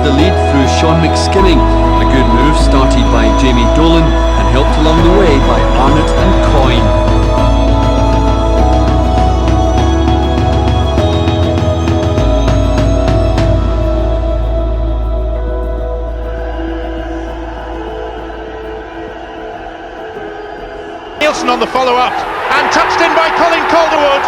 the lead through Sean McSkimming. A good move started by Jamie Dolan and helped along the way by Arnott and Coyne. On the follow-up and touched in by Colin Calderwood.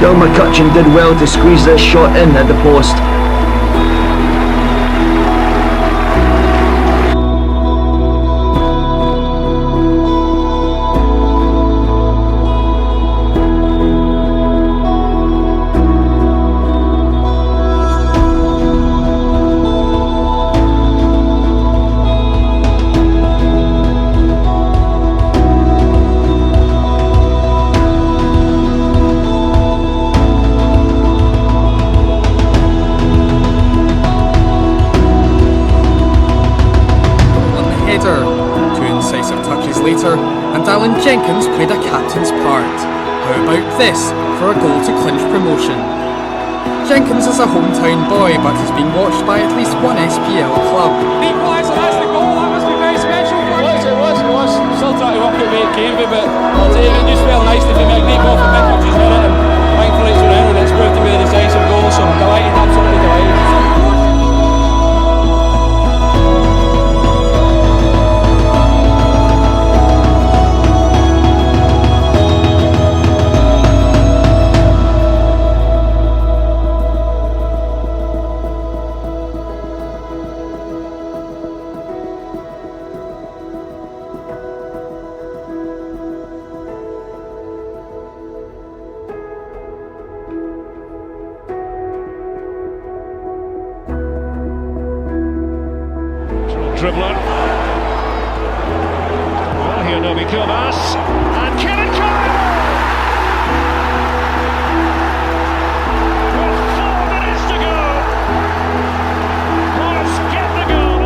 Del McCutcheon did well to squeeze this shot in at the post. And Alan Jenkins played a captain's part. How about this for a goal to clinch promotion? Jenkins is a hometown boy but has been watched by at least one SPL club. The equaliser, that's the goal, that must be very special for you. It was. Still trying to work out where it came from, but I'll tell you, it just felt nice to be a great ball from Mick, which is in it, and thankfully it's around and it's proved to be a decisive goal, so I'm delighted, absolutely delighted. Dribbler. Well, here Nobi Kilbas and Kieran Coyne. With 4 minutes to go. Let's get the goal.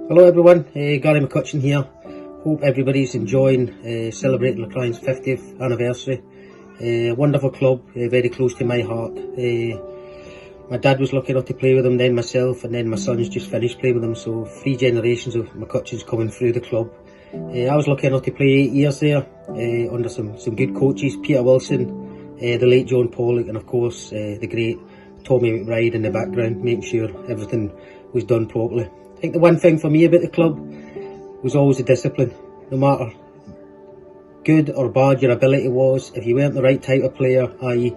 Hello everyone, Gary McCutcheon here. Hope everybody's enjoying celebrating Lochryan's 50th anniversary. Wonderful club, very close to my heart. My dad was lucky enough to play with them, then myself, and then my son's just finished playing with them, so 3 generations of McCutcheons coming through the club. I was lucky enough to play 8 years there under some good coaches, Peter Wilson, the late John Pollock, and of course the great Tommy McBride in the background, making sure everything was done properly. I think the one thing for me about the club was always the discipline. No matter good or bad your ability was, if you weren't the right type of player, i.e.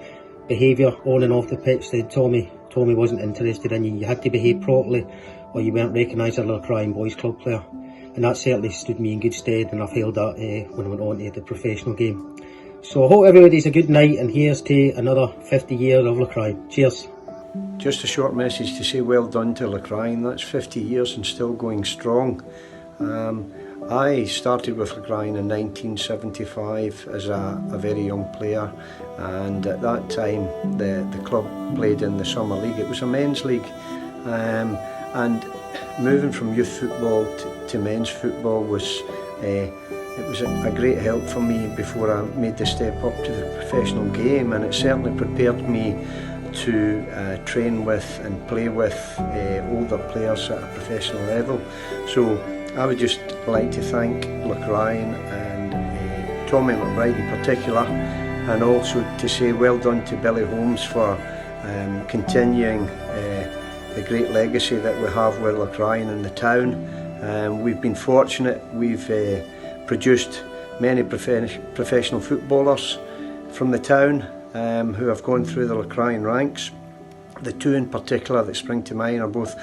behaviour on and off the pitch, then Tommy wasn't interested in you. You had to behave properly or you weren't recognised as a Lochryan Boys Club player. And that certainly stood me in good stead, and I've held that when I went on to the professional game. So I hope everybody's a good night, and here's to another 50 years of Lochryan. Cheers. Just a short message to say well done to Lochryan. That's 50 years and still going strong. I started with Lochryan in 1975 as a very young player, and at that time the club played in the Summer League. It was a men's league, and moving from youth football to men's football was a great help for me before I made the step up to the professional game, and it certainly prepared me to train with and play with older players at a professional level. So I would just like to thank Lochryan and Tommy McBride in particular, and also to say well done to Billy Holmes for continuing the great legacy that we have with Lochryan in the town. We've been fortunate. We've produced many professional footballers from the town who have gone through the Lochryan ranks. The two in particular that spring to mind are both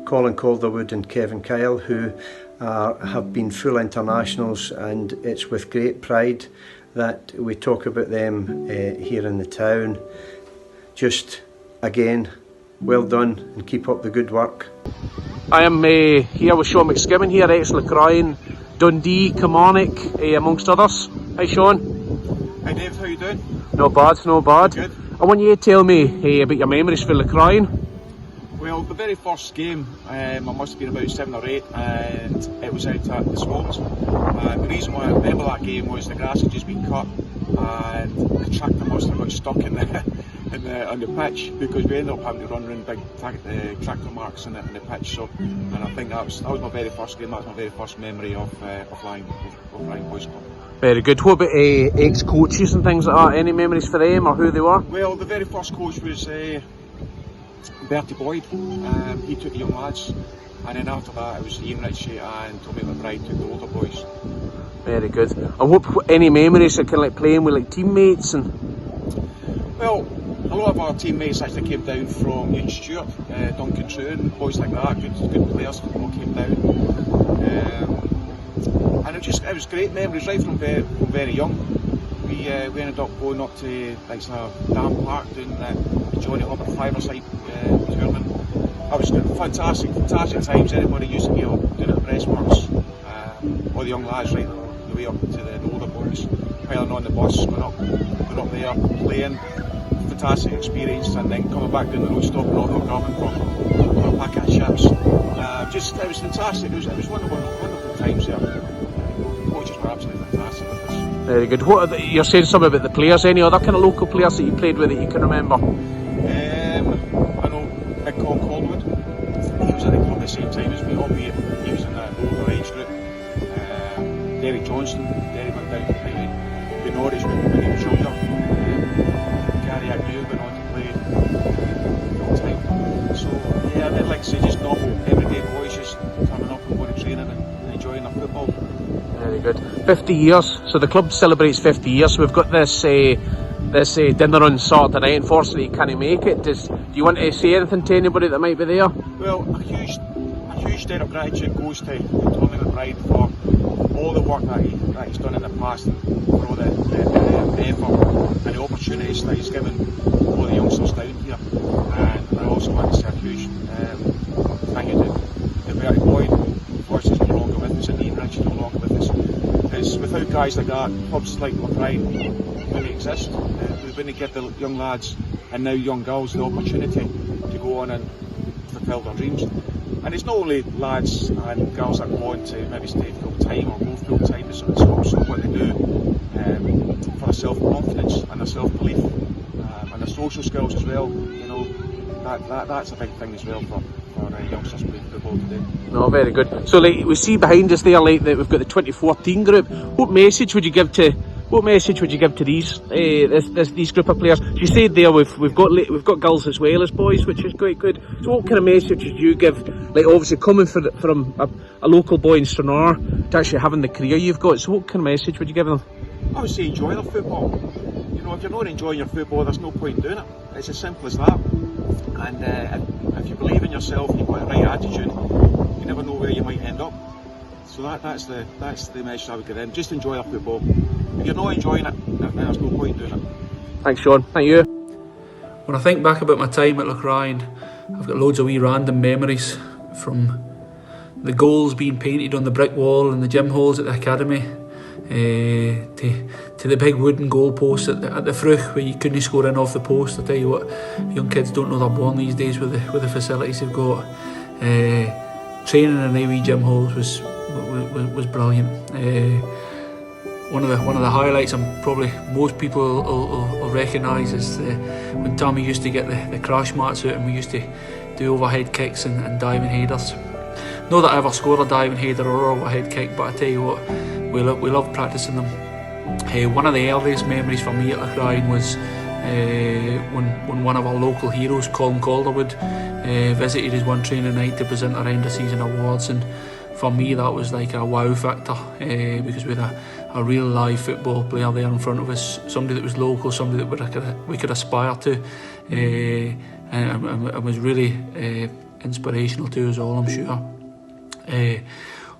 Colin Calderwood and Kevin Kyle, who have been full internationals, and it's with great pride that we talk about them here in the town. Just again, well done and keep up the good work. I am here with Sean McSkimmon here, ex-Lochryan, Dundee, Kilmarnock, amongst others. Hi Sean. Hi Dave, how you doing? Not bad, not bad. Good. I want you to tell me about your memories for Lochryan. Well, the very first game, I must have been about 7 or 8, and it was out at the Swans. The reason why I remember that game was the grass had just been cut, and the tractor must have got stuck on the pitch, because we ended up having to run around big tractor marks on the pitch. So, and I think that was my very first game. That was my very first memory of Lochryan Boys Club. Very good. What about ex-coaches and things like that? Any memories for them or who they were? Well, the very first coach was Bertie Boyd. He took the young lads, and then after that it was Ian Ritchie and Tommy McBride took the older boys. Very good. And what any memories of kind of like playing with like teammates and? Well, a lot of our teammates actually came down from Ewan Stewart, Duncan Troon, boys like that. Good players all came down. And it was great memories right from very young. We ended up going up to like Dam Park doing the Johnny Hubbard five-a-side tournament. That was good. Fantastic times. Everybody used to be up doing it at breastworks. All the young lads right the way up to the older boys, piling on the bus, going up there, playing. Fantastic experience, and then coming back down the road, stopping all the grabbing for a packet of chips. It was fantastic. It was wonderful times there. Coaches were absolutely fantastic with us. Very good. You're saying something about the players. Any other kind of local players that you played with that you can remember? I know Big Con Calderwood. He was in the club at the same time as me, albeit he was in that older age group. Derek Johnston, Derek went down to play with Norwich when he was younger. Gary Agnew went on to play full time. So yeah, I'd like to say just normal everyday boys just coming up and going to training and enjoying their football. Very good. 50 years. So the club celebrates 50 years. So we've got this dinner on Saturday night. Unfortunately, you can't make it. Do you want to say anything to anybody that might be there? Well, a huge debt of gratitude goes to Tommy McBride for all the work that he's done in the past, and for all the effort and the opportunities that he's given all the youngsters down here. And I also want to say a huge thank you to Bertie Boyd. Unfortunately, he's no longer with us, and Ian Ritchie no longer with us. Because without guys like that, clubs like Lochryan wouldn't exist. We wouldn't give the young lads and now young girls the opportunity to go on and fulfil their dreams. And it's not only lads and girls that go on to maybe stay full time or go full time, it's also what they do for their self-confidence and their self-belief and their social skills as well. You know, that's a big thing as well for for youngsters playing football today. No, very good. So, like, we see behind us there, like, that we've got the 2014 group. What message would you give to these these group of players? You said there we've got girls as well as boys, which is quite good. So, what kind of message would you give? Like, obviously coming from a local boy in Stranraer to actually having the career you've got. So, what kind of message would you give them? I would say enjoy their football. You know, if you're not enjoying your football, there's no point in doing it. It's as simple as that. And if you believe in yourself and you've got the right attitude, you never know where you might end up. So that's the message I would give in. Just enjoy your football. If you're not enjoying it, then there's no point in doing it. Thanks, Sean. Thank you. When I think back about my time at Lochryan, I've got loads of wee random memories, from the goals being painted on the brick wall in the gym halls at the academy, to the big wooden goal post at the Fruch where you couldn't score in off the post. I tell you what, young kids don't know they're born these days with the facilities they've got. Training in the wee gym halls was brilliant. One of the highlights, and probably most people will recognise, is when Tommy used to get the crash mats out and we used to do overhead kicks and diving headers. Not that I ever scored a diving header or overhead kick, but I tell you what, we love practicing them. One of the earliest memories for me at Lochryan was when one of our local heroes, Colin Calderwood, visited his one training night to present our end of season awards, and for me that was like a wow factor, because we had a real live football player there in front of us, somebody that was local, somebody that we could aspire to, and was really inspirational to us all, I'm sure.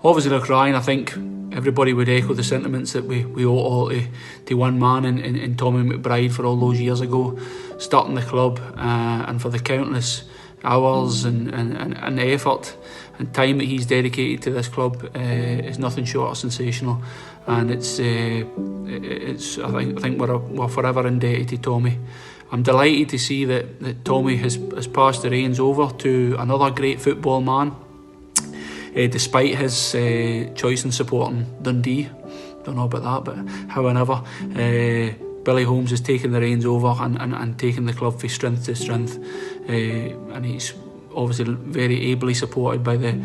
Obviously Lochryan, I think everybody would echo the sentiments that we owe all to one man in Tommy McBride for all those years ago, starting the club, and for the countless hours and effort and time that he's dedicated to this club is nothing short of sensational, and it's I think we're forever indebted to Tommy. I'm delighted to see that Tommy has passed the reins over to another great football man, despite his choice in supporting Dundee. Don't know about that, but however, Billy Holmes has taken the reins over and taken the club from strength to strength, and he's obviously very ably supported by the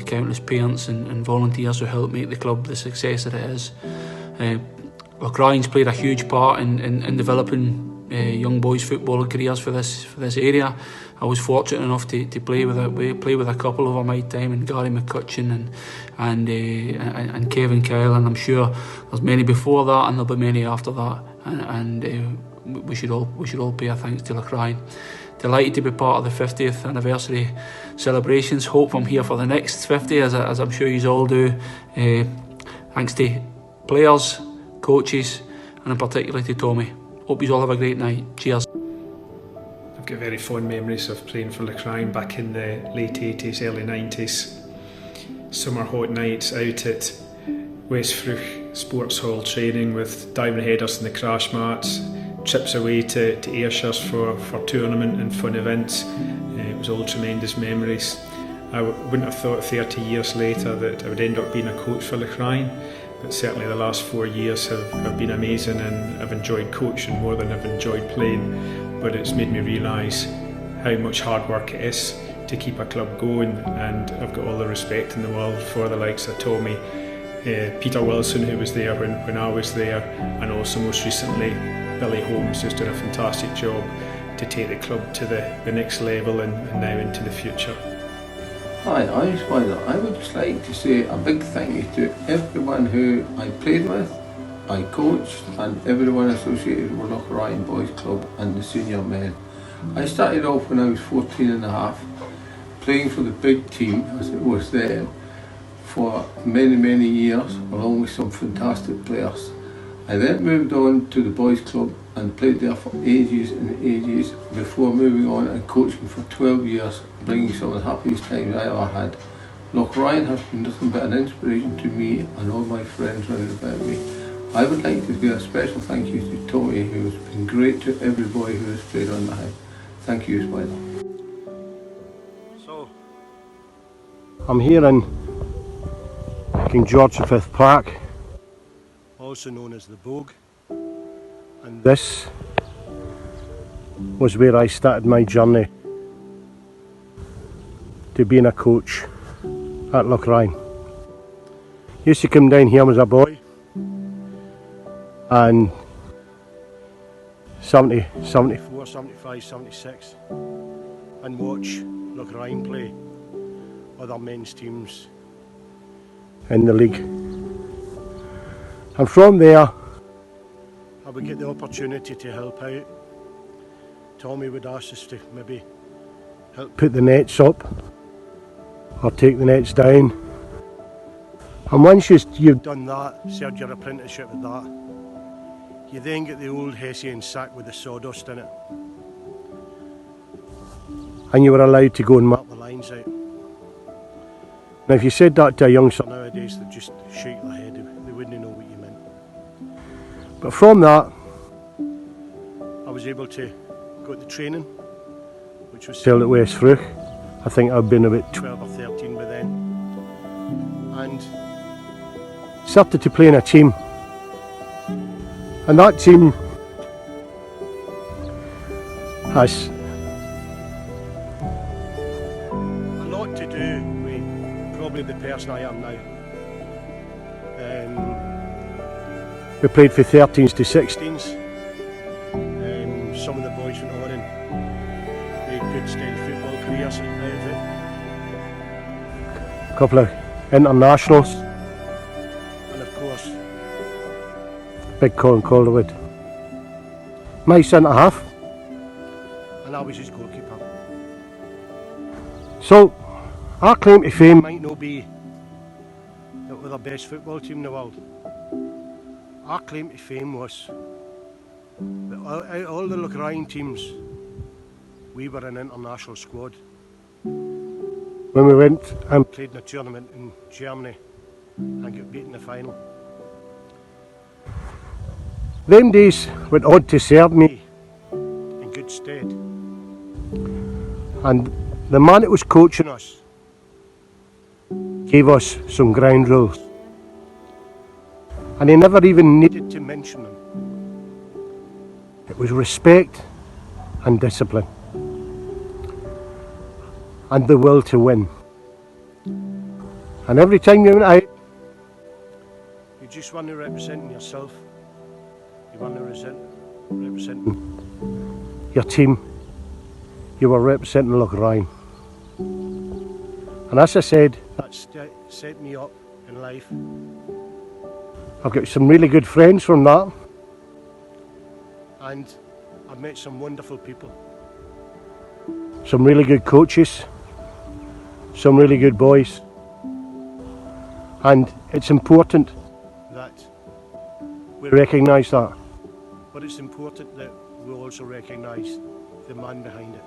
countless parents and volunteers who help make the club the success that it is. Lochryan's played a huge part in developing young boys' football careers for this area. I was fortunate enough to play with a couple over my time, and Gary McCutcheon and Kevin Kyle, and I'm sure there's many before that and there'll be many after that, and we should all pay our thanks to Lochryan. Delighted to be part of the 50th anniversary celebrations. Hope I'm here for the next 50, as I'm sure you all do. Thanks to players, coaches, and in particular to Tommy. Hope you all have a great night. Cheers. I've got very fond memories of playing for Lochryan back in the late 80s, early 90s. Summer hot nights out at West Fruch Sports Hall training with diving headers and the crash mats, trips away to Ayrshire for tournament and fun events. It was all tremendous memories. I wouldn't have thought 30 years later that I would end up being a coach for Lochryan, but certainly the last 4 years have been amazing, and I've enjoyed coaching more than I've enjoyed playing, but it's made me realise how much hard work it is to keep a club going, and I've got all the respect in the world for the likes of Tommy, Peter Wilson, who was there when I was there, and also most recently Billy Holmes, who's done a fantastic job to take the club to the next level and now into the future. Hi, I'm Spider. I would just like to say a big thank you to everyone who I played with, I coached, and everyone associated with Lochryan Boys Club and the senior men. I started off when I was 14 and a half, playing for the big team as it was then for many years, along with some fantastic players. I then moved on to the boys club and played there for ages and ages before moving on and coaching for 12 years, bringing some of the happiest times I ever had. Lochryan has been nothing but an inspiration to me and all my friends round about me. I would like to give a special thank you to Tommy, who has been great to every boy who has played on the high. Thank you, Spider. So, I'm here in King George V Park, also known as the Bogue, and this was where I started my journey to being a coach at Lochryan. Used to come down here as a boy and 74, 75, 76 and watch Lochryan play other men's teams in the league. And from there I would get the opportunity to help out. Tommy would ask us to maybe help put the nets up or take the nets down. And once you've done that, served your apprenticeship with that, you then get the old Hessian sack with the sawdust in it. And you were allowed to go and mark the lines out. Now if you said that to a youngster nowadays, they'd just shake their head, they wouldn't know what you meant. But from that, I was able to go to training, which was still at West Fruch. I think I'd been about 12 or 13 by then. And started to play in a team. And that team has a lot to do with probably the person I am now. We played for 13s to 16s. Some of the boys went on and made good steady football careers out of it. A couple of internationals. And of course, big Colin Calderwood. My centre half. And I was his goalkeeper. So, our claim to fame might not be that we're the best football team in the world. Our claim to fame was that out of all the Lochryan teams, we were an international squad. When we went and played in a tournament in Germany and got beaten in the final. Them days went on to serve me in good stead. And the man that was coaching us gave us some ground rules. And he never even needed to mention them. It was respect and discipline. And the will to win. And every time you went out, you just weren't representing yourself. You weren't representing your team. You were representing Lochryan. And as I said, that set me up in life. I've got some really good friends from that. And I've met some wonderful people. Some really good coaches. Some really good boys. And it's important that we recognise that. But it's important that we also recognise the man behind it.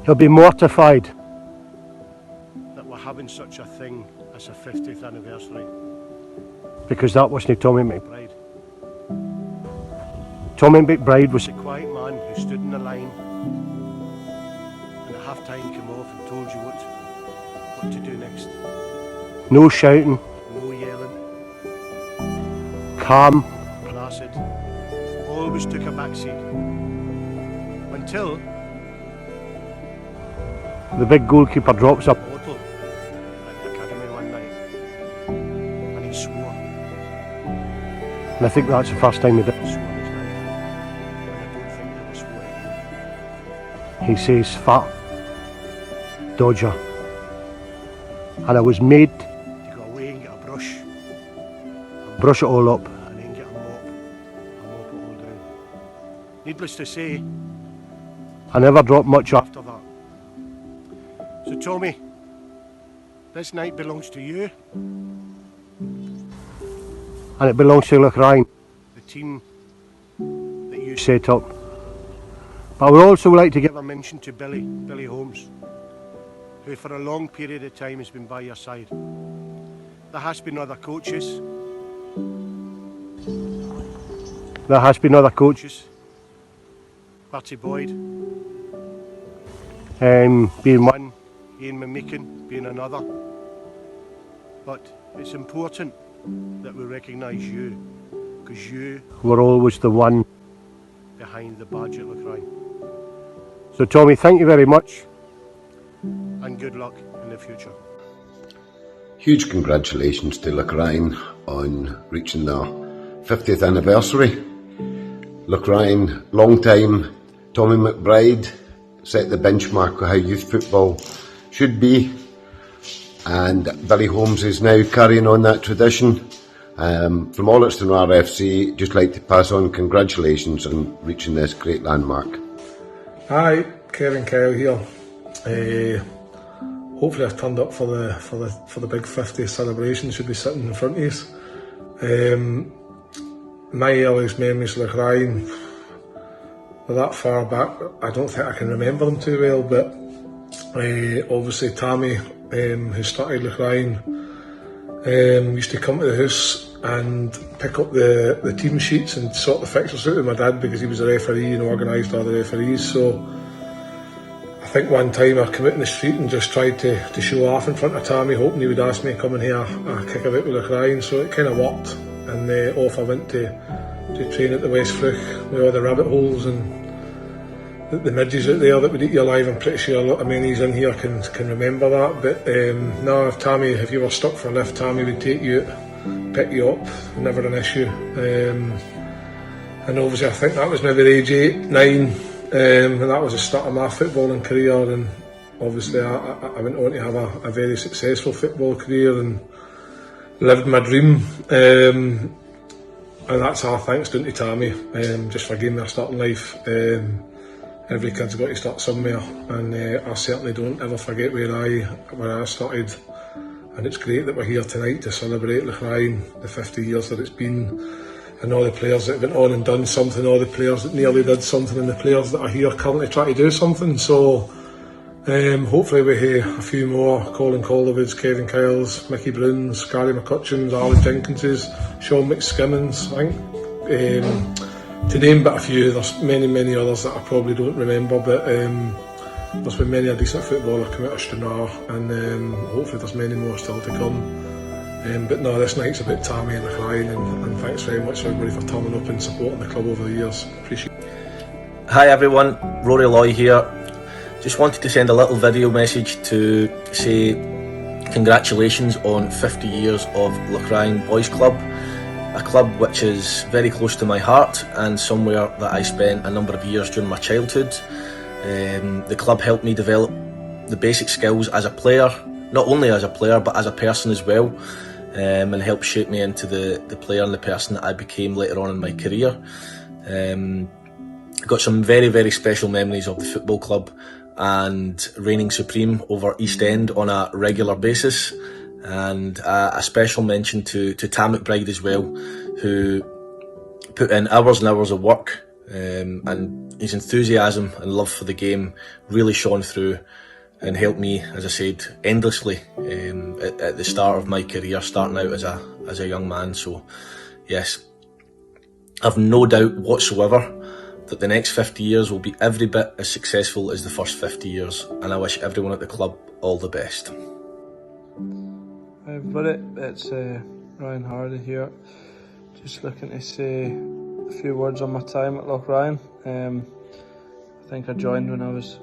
He'll be mortified that we're having such a thing as a 50th anniversary. Because that wasn't Tommy McBride. Tommy McBride was a quiet man who stood in the line and at half time came off and told you what to do next. No shouting, no yelling, calm, placid, always took a back seat. Until the big goalkeeper drops a bottle at the academy one night and he swore. And I think that's the first time he did swore. He says, "Fat dodger." And I was made to go away and get a brush and brush it all up and then get a mop and mop it all down. Needless to say, I never dropped much after that. So Tommy, this night belongs to you and it belongs to Lochryan, the team that you set up. But I would also like to give a mention to Billy Holmes, who for a long period of time has been by your side. There has been other coaches. Bertie Boyd being one, Ian Mimican being another. But it's important that we recognise you, because you were always the one behind the badge at Lochryan. So Tommy, thank you very much. and good luck in the future. Huge congratulations to Lochryan on reaching their 50th anniversary. Lochryan, long time, Tommy McBride set the benchmark of how youth football should be, and Billy Holmes is now carrying on that tradition. From all at Stranraer FC, just like to pass on congratulations on reaching this great landmark. Hi, Kevin Kyle here. Hopefully I've turned up for the big 50th celebration. Should be sitting in front of us. My earliest memories of Lochryan, well, that far back, I don't think I can remember them too well, but obviously Tammy, who started Lochryan, used to come to the house and pick up the team sheets and sort the fixtures out with my dad, because he was a referee and organised all the referees. So I think one time I came out in the street and just tried to show off in front of Tammy, hoping he would ask me to come and hear a kick about with Lochryan. So it kind of worked, and off I went to train at the West Fruch with all the rabbit holes and the midges out there that would eat you alive. I'm pretty sure a lot of many's in here can remember that. But no, if you were stuck for a lift, Tammy would take you out, pick you up, never an issue. And obviously I think that was maybe age 8, 9, and that was the start of my footballing career. And obviously I went on to have a very successful football career and lived my dream. And that's all thanks down to Tammy, just for giving me a start in life. Every kid's got to start somewhere, and I certainly don't ever forget where I started. And it's great that we're here tonight to celebrate Lochryan, the 50 years that it's been, and all the players that went on and done something, all the players that nearly did something, and the players that are here currently trying to do something. So hopefully we hear a few more Colin Calderwoods, Kevin Kyles, Mickey Browns, Gary McCutcheons, Alan Jenkinses, Sean McSkimmons, I think. To name but a few, there's many others that I probably don't remember, but there's been many a decent footballer come out of Stranraer, and hopefully there's many more still to come. But no, this night's about Tammy and Lochryan, and thanks very much everybody for turning up and supporting the club over the years. Appreciate it. Hi everyone, Rory Loy here. Just wanted to send a little video message to say congratulations on 50 years of Lochryan Boys Club. A club which is very close to my heart and somewhere that I spent a number of years during my childhood. The club helped me develop the basic skills as a player, not only as a player but as a person as well, and helped shape me into the player and the person that I became later on in my career. Got some very special memories of the football club and reigning supreme over East End on a regular basis. And a special mention to Tam McBride as well, who put in hours and hours of work, and his enthusiasm and love for the game really shone through and helped me, as I said, endlessly at the start of my career, starting out as a young man. So yes, I've no doubt whatsoever that the next 50 years will be every bit as successful as the first 50 years, and I wish everyone at the club all the best. Hi everybody, it's Ryan Hardy here. Just looking to say a few words on my time at Lochryan. I think I joined when I was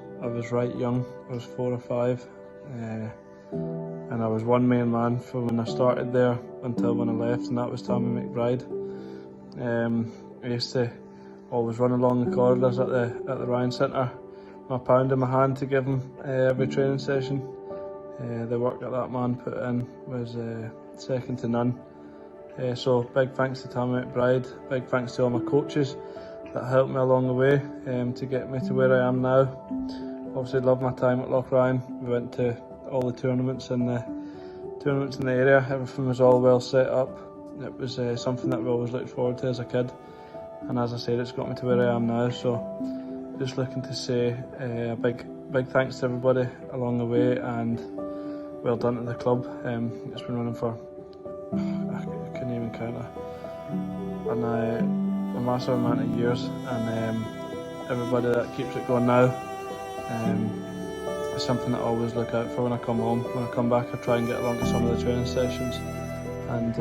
right young. I was 4 or 5, and I was one main man from when I started there until when I left, and that was Tommy McBride. I used to always run along the corridors at the Ryan Centre, my pound in my hand to give him every training session. The work that man put in was second to none. So big thanks to Tommy McBride, big thanks to all my coaches that helped me along the way to get me to where I am now. Obviously love my time at Lochryan. We went to all the tournaments in the area. Everything was all well set up. It was something that we always looked forward to as a kid, and as I said, it's got me to where I am now. So just looking to say a big thanks to everybody along the way, and well done to the club. It's been running for, I couldn't even count it, and a massive amount of years, and everybody that keeps it going now, it's something that I always look out for when I come home. When I come back, I try and get along to some of the training sessions, and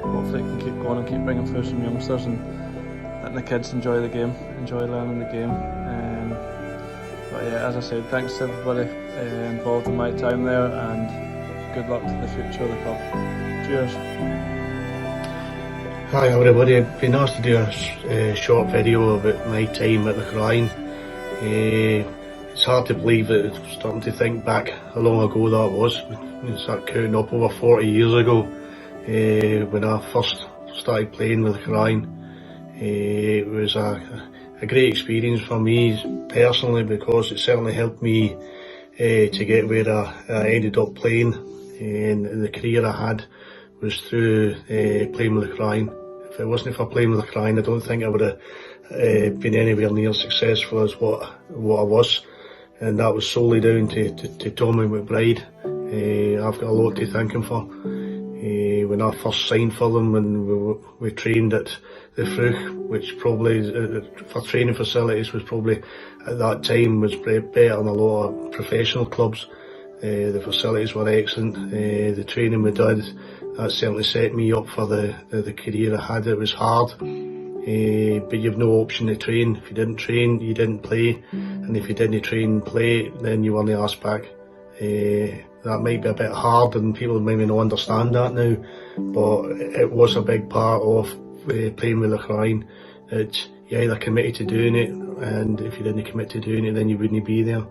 hopefully it can keep going and keep bringing through some youngsters and letting the kids enjoy the game, enjoy learning the game. But yeah, as I said, thanks to everybody involved in my time there, and good luck to the future of the club. Cheers. Hi everybody, I've been asked to do a short video about my time at Lochryan. It's hard to believe that it's starting to think back how long ago that was. We start counting up over 40 years ago when I first started playing with Lochryan. It was a great experience for me personally, because it certainly helped me to get where I ended up playing, and the career I had was through playing with Lochryan. If it wasn't for playing with Lochryan, I don't think I would have been anywhere near as successful as what I was, and that was solely down to Tommy McBride. I've got a lot to thank him for. When I first signed for them, and we trained at the Fruch, which probably for training facilities was probably at that time was better than a lot of professional clubs. The facilities were excellent. The training we did, that certainly set me up for the career I had. It was hard, but you've no option to train. If you didn't train, you didn't play, and if you didn't train and play, then you weren't asked back. That might be a bit hard, and people maybe not understand that now, but it was a big part of playing with Lochryan. That you either committed to doing it, and if you didn't commit to doing it, then you wouldn't be there.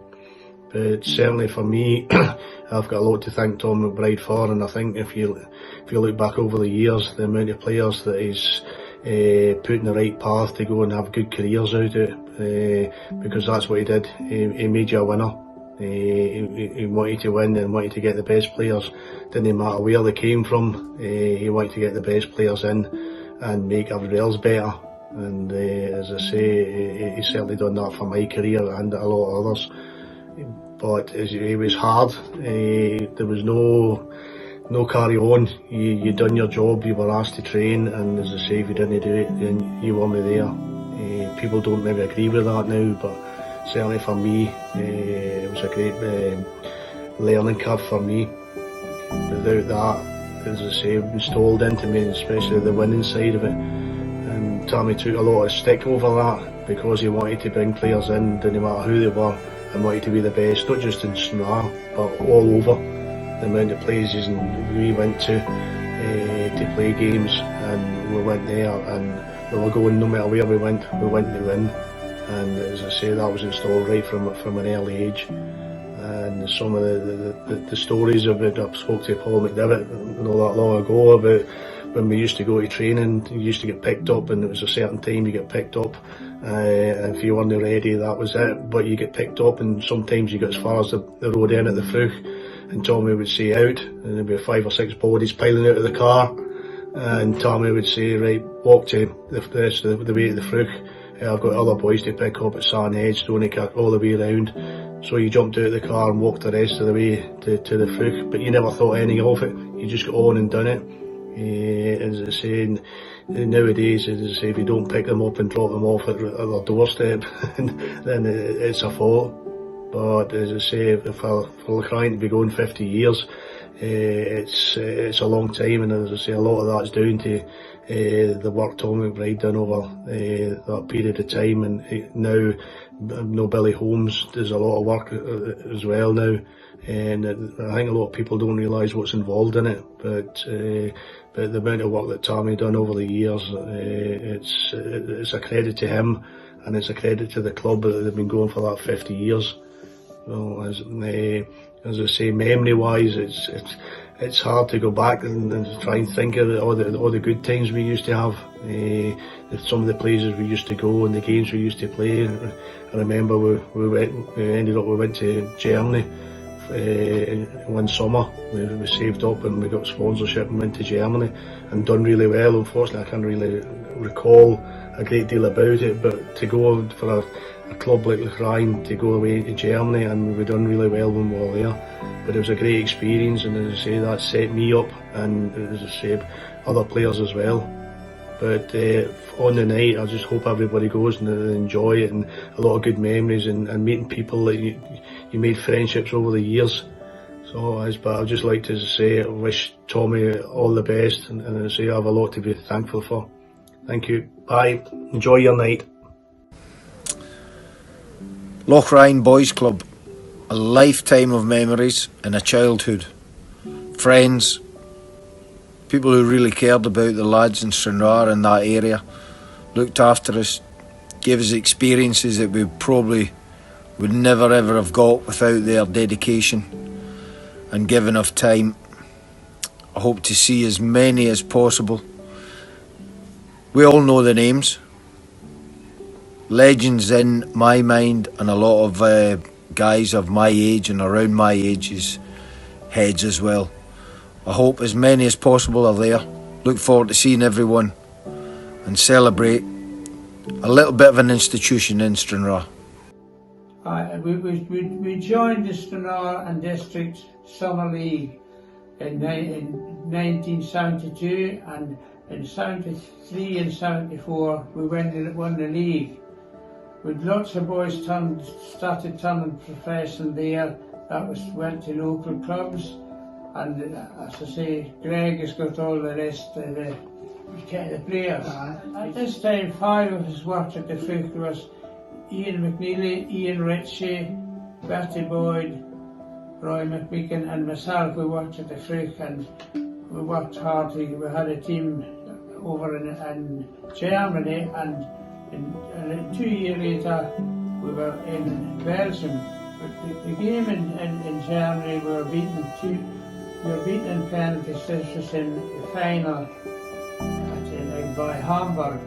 But certainly for me, I've got a lot to thank Tom McBride for, and I think if you look back over the years, the amount of players that he's put in the right path to go and have good careers out of it, because that's what he did. He made you a winner. He wanted to win and wanted to get the best players. Didn't matter where they came from. He wanted to get the best players in and make everybody else better. And as I say, he certainly done that for my career and a lot of others. But it was hard. There was no carry on. You done your job, you were asked to train, and as I say, if you didn't do it, then you weren't there. People don't maybe agree with that now, but certainly for me, it was a great learning curve for me. Without that, as I say, installed into me, especially the winning side of it. And Tommy took a lot of stick over that, because he wanted to bring players in, didn't matter who they were, and wanted to be the best, not just in Stranraer, but all over. The amount of places we went to play games, and we went there, and we were going no matter where we went to win. And as I say, that was installed right from an early age. And some of the stories of it, I spoke to Paul McDevitt not that long ago about when we used to go to training, you used to get picked up, and it was a certain time you get picked up, and if you weren't ready, that was it. But you get picked up, and sometimes you get as far as the road end at the Fruch, and Tommy would say out, and there'd be 5 or 6 bodies piling out of the car, and Tommy would say, right, walk to the rest of the way to the Fruch. I've got other boys to pick up at Sandhead, Stoneycock, all the way around. So you jumped out of the car and walked the rest of the way to the Fruch, but you never thought any of it. You just got on and done it. As I say, nowadays, as I say, if you don't pick them up and drop them off at their doorstep, then it's a fault. But as I say, for Lochryan to be going 50 years, it's a long time, and as I say, a lot of that's down to the work Tom McBride done over that period of time, and now Billy Holmes does a lot of work as well now, and I think a lot of people don't realise what's involved in it, but the amount of work that Tommy done over the years, it's a credit to him, and it's a credit to the club that they've been going for that 50 years. So as I say, memory-wise, it's hard to go back and try and think of all the good times we used to have. Some of the places we used to go and the games we used to play. I remember we went to Germany one summer. We saved up and we got sponsorship and went to Germany and done really well. Unfortunately, I can't really recall a great deal about it, but to go for a club like Lochryan, to go away to Germany, and we done really well when we were there. But it was a great experience, and as I say, that set me up, and as I say, other players as well. But on the night, I just hope everybody goes and enjoy it, and a lot of good memories, and meeting people that you made friendships over the years. So, but I'd just like to say, I wish Tommy all the best, and as I say, I have a lot to be thankful for. Thank you. Bye. Enjoy your night. Lochryan Boys Club. a lifetime of memories in a childhood. Friends, people who really cared about the lads in Stranraer in that area, looked after us, gave us experiences that we probably would never ever have got without their dedication and giving of time. I hope to see as many as possible. We all know the names. Legends in my mind, and a lot of guys of my age and around my age's heads as well. I hope as many as possible are there. Look forward to seeing everyone and celebrate a little bit of an institution in Stranraer. We joined the Stranraer and District Summer League in 1972, and in 73 and 74 we won the league. With lots of boys started turning professional there. Went to local clubs, and as I say, Greg has got all the rest of the players. At this time, 5 of us worked at the Fruch. There was Ian McNeely, Ian Ritchie, Bertie Boyd, Roy McMeekin and myself. We worked at the Fruch, and we worked hard. We had a team over in Germany, and 2 years later we were in Belgium. But the game in Germany, we were beaten in penalties. This was in the final by Hamburg.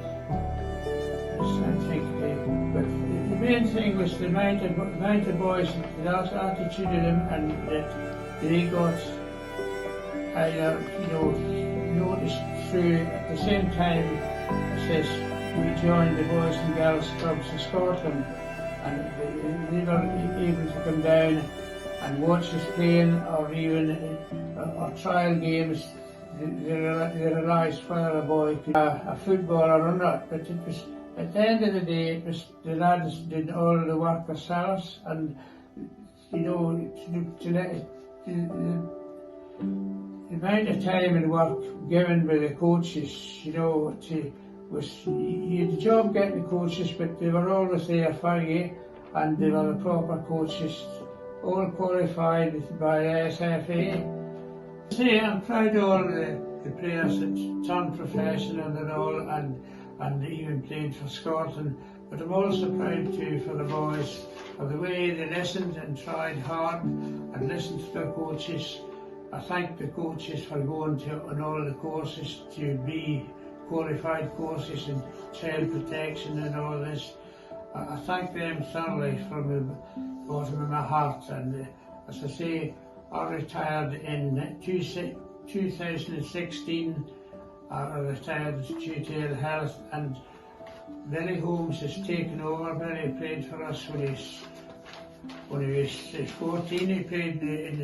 But the main thing was the amount of boys, the attitude of them, and that they got noticed through. At the same time, we joined the Boys and Girls Clubs in Scotland, and they were able to come down and watch us playing, or even our trial games. They realised whether a boy could be a footballer or not, but it was, at the end of the day, it was the lads did all the work themselves, and the amount of time and work given by the coaches, you had the job getting the coaches, but they were always there for you, and they were the proper coaches, all qualified by SFA. See, I'm proud of all the players that turned professional and all, and even played for Scotland. But I'm also proud too for the boys, for the way they listened and tried hard and listened to their coaches. I thank the coaches for going on all the courses to be qualified courses in child protection and all this. I thank them thoroughly from the bottom of my heart. And as I say, I retired in 2016. I retired due to ill health, and Billy Holmes has taken over. Billy played for us when he was 14. He played in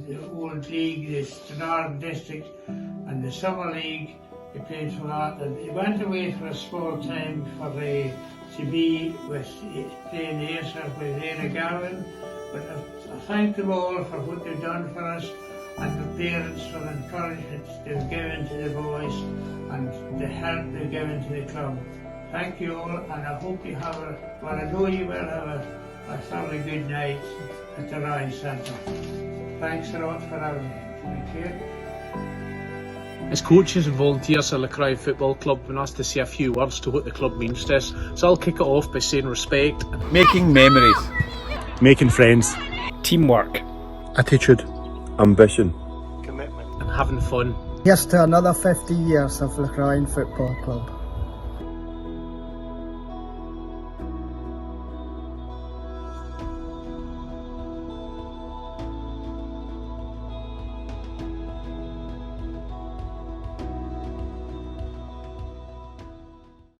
the old league, the Stranraer District, and the Summer League. He played for that, and he went away for a small time to be playing the Ayrshire with Rena Garvin. But I thank them all for what they've done for us, and the parents for the encouragement they've given to the boys and the help they've given to the club. Thank you all, and I hope you have I know you will have a thoroughly good night at the Ryan Centre. Thanks a lot for having me. Thank you. As coaches and volunteers at Lochryan Football Club, we've been asked to say a few words to what the club means to us. So I'll kick it off by saying respect. Making memories. Making friends. Teamwork. Attitude. Ambition. And having fun. Here's to another 50 years of Lochryan Football Club.